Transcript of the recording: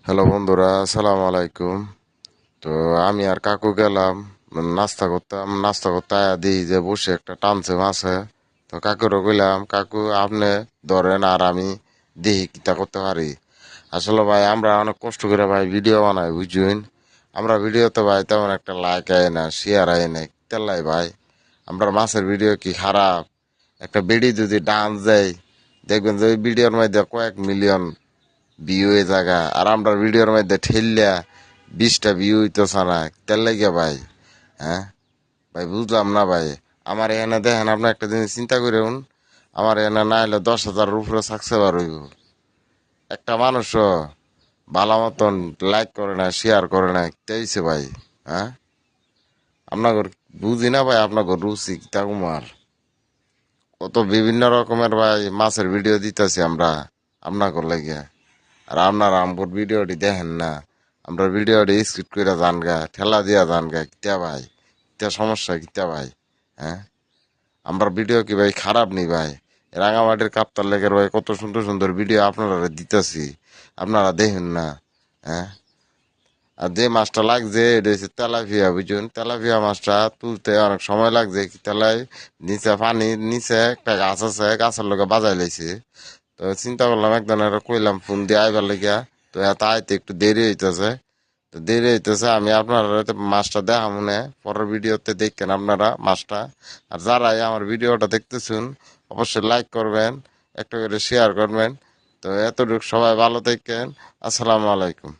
Hello বন্ধুরা, আসসালামু আলাইকুম। তো আমি আর কাকু গেলাম নাস্তা করতে আয়া দিই যে বসে একটা টানছে মাছে। তো কাকুরও কইলাম, কাকু আপনি ধরেন আর আমি দেখি কিতা করতে পারি। আসলে ভাই আমরা অনেক কষ্ট করে ভাই ভিডিও বানাই বুঝুন। আমরা ভিডিওতে ভাই তেমন একটা লাইক আয় না, শেয়ার আয় না, তেলাই ভাই আমরা মাছের ভিডিও কি খারাপ? একটা বিডি যদি ডান্স দেয়, দেখবেন যে ওই ভিডিওর মধ্যে কয়েক মিলিয়ন ভিউ হয়ে জায়গা, আর আমরা ভিডিওর মধ্যে ঠেললিয়া 20টা ভিউ হইতেছে না, তেল লাগিয়া ভাই। হ্যাঁ ভাই, বুঝলাম না ভাই। আমার এখানে দেখেন, আপনি একটা জিনিস চিন্তা করুন, আমার এখানে না হলে 10,000-এর উপরে সাকসেসবার হইব। একটা মানুষও ভালো মতন লাইক করে না, শেয়ার করে না, তেইছে ভাই। হ্যাঁ, আপনার বুঝি না ভাই, আপনার রুচি কিতা কুমার। কত বিভিন্ন রকমের ভাই মাছের ভিডিও দিতেছি আমরা আপনার লাগিয়া, আর আপনারা আমগর ভিডিওটি দেখেন না। আমরা ভিডিওটি স্কিপ করে যান গা, ঠেলা দিয়া যান গা, কিতা ভাই, কিতা সমস্যা কিতা ভাই। হ্যাঁ, আমরা ভিডিও কি ভাই খারাপ নি ভাই? রাঙামাটির কাপ্তার লেকের ভাই কত সুন্দর সুন্দর ভিডিও আপনারা দিতেছি, আপনারা দেখেন না। হ্যাঁ, আর যে মাছটা লাগছে এটা হচ্ছে তেলাপিয়া বুঝুন। তেলাপিয়া মাছটা তুলতে অনেক সময় লাগছে, কি তেলাই নিচে পানির নিচে একটা গাছ আছে, গাছের লোকে বাজাই লাইছে। তো চিন্তা করলাম একজনের কইলাম ফোন দিয়ে আইবার লাগিয়া। তো এত আইতে একটু দেরি হইতেছে। তো দেরি হইতেছে, আমি আপনারা মাছটা দেখা মনে পরের ভিডিওতে দেখেন আপনারা মাছটা। আর যারাই আমার ভিডিওটা দেখতেছেন অবশ্যই লাইক করবেন, একটা করে শেয়ার করবেন। তো এতটুকু সবাই ভালো থাকেন। আসসালামু আলাইকুম।